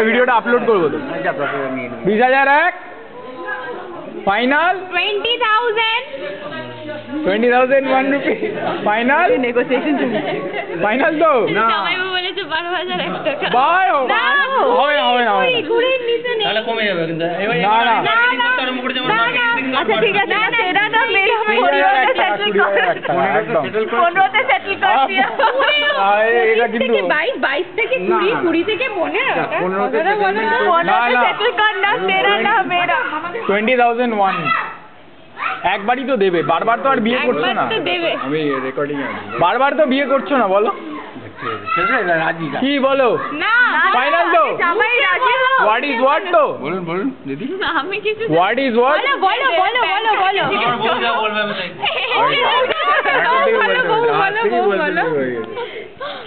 ভিডিওটা আপলোড করবো তো 20,001 final 20,001 rupee final negotiation final তো সবাই বলেছে 12,001 টাকা বাই হবে না কুড়ির নিচে নেই তাহলে কমে যাবে কিন্তু আচ্ছা ঠিক আছে এটা না মেরে 15তে সেটেল কর দিয়া এটা কিন্তু 22 থেকে 20 20 থেকে 15 কথাটা বলো না 15তে সেটেল কর না তেরা না মেরা 20,001 একবারই তো দেবে বারবার তো আর বিয়ে করছো না আমি রেকর্ডিং আছি বারবার তো বিয়ে করছো না বলো কি বলো না ফাইনাল তো সবাই রাজি হও হোয়াট ইজ হোয়াট তো বলুন দিদি আমি কিছু হোয়াট ইজ হোয়াট বলো বলো যা বলবে আমি বলো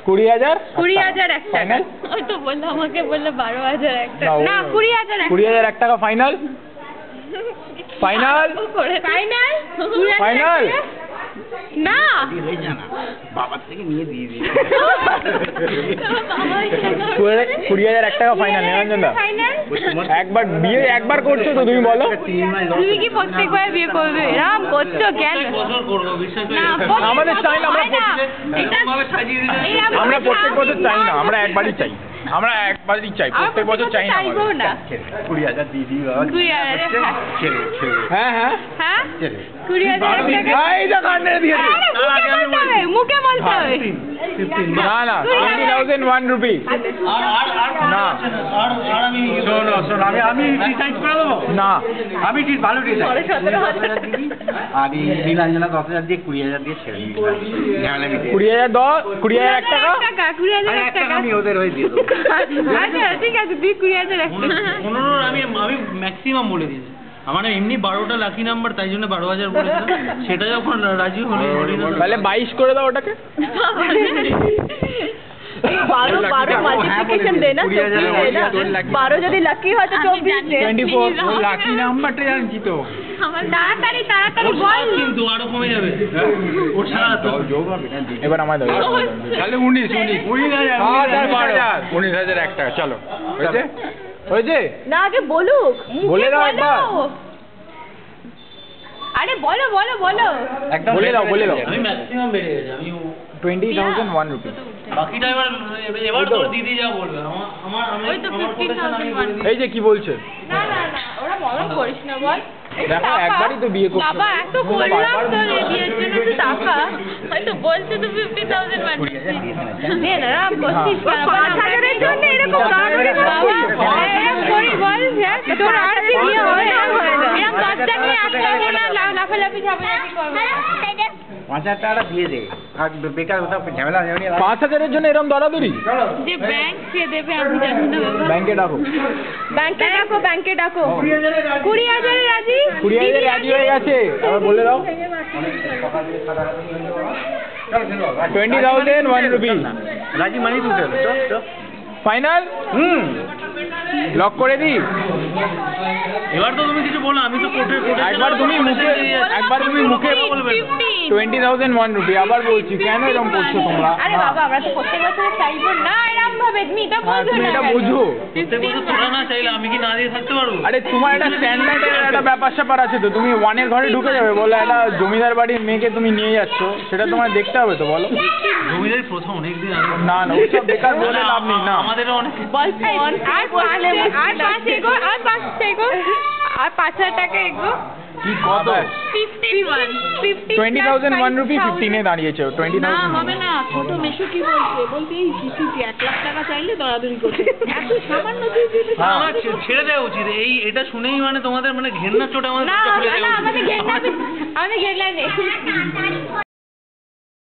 20,000 20,000 এক টাকা ফাইনাল ওই তো বললো আমাকে বললো 12,000 এক টাকা না 20,000 এক টাকা ফাইনাল ফাইনাল ফাইনাল ফাইনাল না বাবার থেকে নিয়ে দিয়ে দিই 20,000 এক টাকা ফাইনাল নিরঞ্জন দা ফাইনাল একবার বিয়ে একবার করছো তো তুমি বলো তুমি কি প্রত্যেকবার বিয়ে করবে এরকম করছো কেন বছর করব বিশ্বাস না আমাদের চাই না ভাবে সাজিয়ে দিলে আমরা প্রত্যেক বছর চাই না আমরা একবারই চাই আমরা একবারই চাই প্রত্যেক বছর চাই না চাইবো না 20,000 দিয়ে দিই বাবা 20,000 হ্যাঁ হ্যাঁ হ্যাঁ 20,000 টাকা এই যে কান্নে দিয়েছে মুখে বলতে হবে না না 20,001 রুপি না আমি শোন আমি ডিসাইড করে দেবো না আমি ঠিক ভালো ডিসাইড 17,000 দিদি আর এই নীলাঞ্জনা 10,000 দিয়ে 20,000 দিয়ে ছেড়ে দিই 20,000 এক টাকা 20,000 টাকা আমি ওদের হয়ে দিয়ে দেবো আচ্ছা ঠিক আছে তুই 20,000 এক টাকা 15 আমি ম্যাক্সিমাম বলে দিয়েছি আমার এমনি 12টা লাকি নাম্বার তাই জন্য 12,000 বলেছিলাম সেটা যখন রাজি হলি তাহলে 22 করে দাও ওটাকে 12 মাল্টিপ্লিকেশন দে না 12 যদি লাকি হয় তো 24 দে 24 লাকি নাম্বারটা জানছি তো আমার তাড়াতাড়ি বল কিন্তু আরো কমে যাবে ওর ছাড়া তো এবার আমায় দাও তাহলে 19 19,000 এক টাকা চলো হয়েছে হয়েছে না আগে বলুক বলে দাও একবার আরে বলো একদম বলে দাও আমি ম্যাক্সিমাম বেড়ে গেছে আমি 20,001 রুপি বাকিটা এবার তোর দিদি যা বলবে আমার ওই তো 15,001 এই যে কি বলছে না ওরা মরণ করিস না বল দেখো একবারই তো বিয়ে করছো বাবা এত বললাম তো বিয়ের জন্য তো টাকা হয়তো বলছে তো 50,000 মানে দে না রাম করছিস কেন 5,000 এর জন্য এরকম বাবা এরকম করি বল তোর আর কি বিয়ে হবে এরকম বাচ্চা নিয়ে একটা না লাফালাফি ঝামেলাটি করবে 5,000 টাকা দিয়ে দে আর বেকার কোথাও ঝামেলা নেই 5,000 এর জন্য এরকম দরাদরি যে ব্যাংক কে দেবে আমি জানি না বাবা ব্যাংকে ডাকো ব্যাংকে ডাকো 20,000 রাজি 20,000 রাজি হয়ে গেছে আবার বলে দাও 20,001 রুপি রাজি মানি তুলতে হবে চল ফাইনাল লক করে দি এবার তো তুমি কিছু বলো আমি তো কোর্টে একবার তুমি মুখে 20,001 রুপি আবার বলছি কেন এরকম করছো তোমরা আরে বাবা আমরা তো প্রত্যেক বছর চাইবো না এরকম ভাবে তুমি এটা হ্যাঁ, বুঝো তুমি না এটা বুঝো প্রত্যেক বছর তোরা না চাইলে আমি কি না দিয়ে থাকতে পারবো আরে তোমার একটা স্ট্যান্ডার্ডের একটা ব্যাপার স্যাপার আছে তো তুমি ওয়ানের ঘরে ঢুকে যাবে বলে একটা জমিদার বাড়ির মেয়েকে তুমি নিয়ে যাচ্ছ সেটা তোমায় দেখতে হবে তো বলো জমিদারি প্রথম অনেকদিন আগে না ওসব বেকার বলে লাভ নেই না আমাদেরও অনেক আর 5,000 টাকা এগো কি কত 20,001 রুপি 15 এ দাঁড়িয়েছে 20,000 হবে না ছোট মেশো কি বলতে এই 1 লাখ টাকা চাইলে দরাদরি করতে এত সামান্য আমার ছেড়ে দেওয়া উচিত এটা শুনেই মানে তোমাদের মানে ঘেন্নার চোটে আমাদের আমাদের ঘেন্না নেই